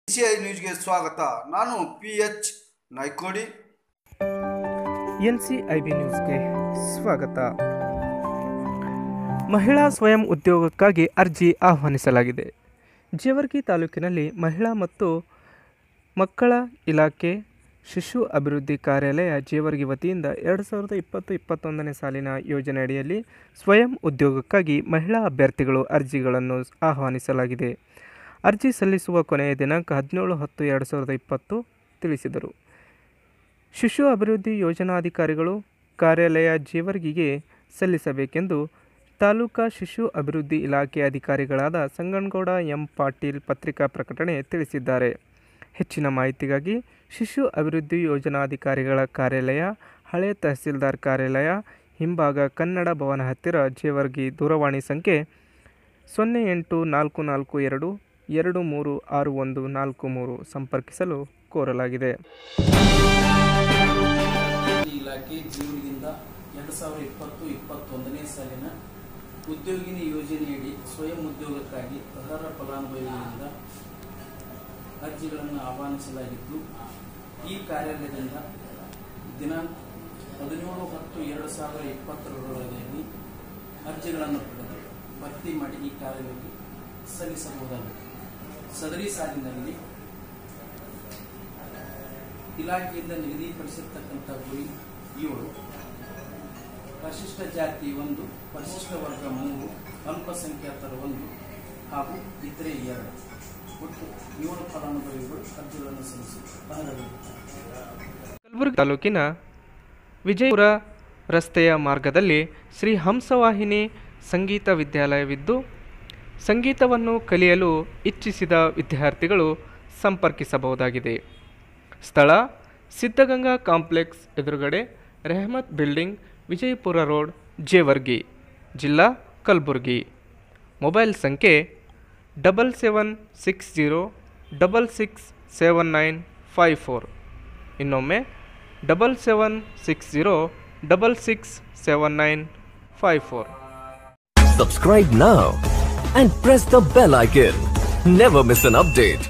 DCI ನ್ಯೂಸ್ಗೆ ಸ್ವಾಗತ. ನಾನು PH ನಾಯ್ಕೋಡಿ. NCIB ನ್ಯೂಸ್ಗೆ ಸ್ವಾಗತ. ಮಹಿಳಾ ಸ್ವಯಂ ಉದ್ಯೋಗಕ್ಕಾಗಿ ಅರ್ಜಿ ಆಹ್ವಾನಿಸಲಾಗಿದೆ. ಜೇವರ್ಗಿ ತಾಲೂಕಿನಲ್ಲಿ ಮಹಿಳಾ ಮತ್ತು ಮಕ್ಕಳ ಇಲಾಖೆ ಶಿಶು ಅಭಿವೃದ್ಧಿ ಕಾರ್ಯಾಲಯ ಜೇವರ್ಗಿ ವತಿಯಿಂದ 2020-21ನೇ ಸಾಲಿನ ಯೋಜನೆ ಅಡಿಯಲ್ಲಿ ಸ್ವಯಂ ಉದ್ಯೋಗಕ್ಕಾಗಿ ಮಹಿಳಾ ಅಭ್ಯರ್ಥಿಗಳು ಅರ್ಜಿಗಳನ್ನು ಆಹ್ವಾನಿಸಲಾಗಿದೆ. ಅರ್ಜಿ ಸಲ್ಲಿಸುವ ಕೊನೆಯ ದಿನಾಂಕ 17/10/2020 ತಿಳಿಸಿದರು. ಶಿಶು ಅಭಿವೃದ್ಧಿ ಯೋಜನಾಧಿಕಾರಿಗಳು ಕಾರ್ಯಾಲಯ ಜೇವರ್ಗಿಗೆ ಸಲ್ಲಿಸಬೇಕೆಂದು ತಾಲೂಕಾ ಶಿಶು ಅಭಿವೃದ್ಧಿ ಇಲಾಖೆ ಅಧಿಕಾರಿಗಳಾದ ಸಂಗನಗೌಡ ಎಂ ಪಾಟೀಲ್ ಪತ್ರಿಕಾ ಪ್ರಕಟಣೆ ತಿಳಿಸಿದ್ದಾರೆ. ಹೆಚ್ಚಿನ ಮಾಹಿತಿಗಾಗಿ ಶಿಶು ಅಭಿವೃದ್ಧಿ ಯೋಜನಾಧಿಕಾರಿಗಳ ಕಾರ್ಯಾಲಯ, ಹಳೆ ತಹಸೀಲ್ದಾರ್ ಕಾರ್ಯಾಲಯ ಹಿಂಭಾಗ, ಕನ್ನಡ ಭವನ ಹತ್ತಿರ, ಜೇವರ್ಗಿ. ದೂರವಾಣಿ ಸಂಖ್ಯೆ 0842236143 ಸಂಪರ್ಕಿಸಲು ಕೋರಲಾಗಿದೆ. ಇಲಾಖೆ ಜೇವರ್ಗಿಯಿಂದ 2020-21ನೇ ಸಾಲಿನ ಉದ್ಯೋಗಿನಿ ಯೋಜನೆಯಡಿ ಸ್ವಯಂ ಉದ್ಯೋಗಕ್ಕಾಗಿ ಅರ್ಹ ಫಲಾನುಭವಿಗಳಿಂದ ಅರ್ಜಿಗಳನ್ನು ಆಹ್ವಾನಿಸಲಾಗಿದ್ದು, ಈ ಕಾರ್ಯಾಲಯದಿಂದ ದಿನಾಂಕ 17/10/2020 ಅರ್ಜಿಗಳನ್ನು ಪಡೆದು ಭರ್ತಿ ಮಾಡಿ ಈ ಕಾರ್ಯಾಲಯಕ್ಕೆ ಸಲ್ಲಿಸಬಹುದಾಗಿದೆ. ಸದರಿ ಸಾಲಿನಲ್ಲಿ ಇಲಾಖೆಯಿಂದ ನಿಗದಿಪಡಿಸಿರ್ತಕ್ಕಂಥ ಗುರಿ 7, ಪರಿಶಿಷ್ಟ ಜಾತಿ 1, ಪರಿಶಿಷ್ಟ ವರ್ಗ 3, ಅಲ್ಪಸಂಖ್ಯಾತರು 1 ಹಾಗೂ ಇತರೆ 2, ಒಟ್ಟು 7 ಫಲಾನುಭವಿಗಳು ಅರ್ಜಿಗಳನ್ನು ಸಲ್ಲಿಸಿ ಕಲಬುರಗಿ ತಾಲೂಕಿನ ವಿಜಯಪುರ ರಸ್ತೆಯ ಮಾರ್ಗದಲ್ಲಿ ಶ್ರೀ ಹಂಸವಾಹಿನಿ ಸಂಗೀತ ವಿದ್ಯಾಲಯವಿದ್ದು, ಸಂಗೀತವನ್ನು ಕಲಿಯಲು ಇಚ್ಛಿಸಿದ ವಿದ್ಯಾರ್ಥಿಗಳು ಸಂಪರ್ಕಿಸಬಹುದಾಗಿದೆ. ಸ್ಥಳ: ಸಿದ್ಧಗಂಗಾ ಕಾಂಪ್ಲೆಕ್ಸ್ ಎದುರುಗಡೆ, ರೆಹಮತ್ ಬಿಲ್ಡಿಂಗ್, ವಿಜಯಪುರ ರೋಡ್, ಜೇವರ್ಗಿ. ಜಿಲ್ಲಾ: ಕಲಬುರಗಿ. ಮೊಬೈಲ್ ಸಂಖ್ಯೆ 7760667954. ಇನ್ನೊಮ್ಮೆ 7760667954. Subscribe now and press the bell icon. Never miss an update.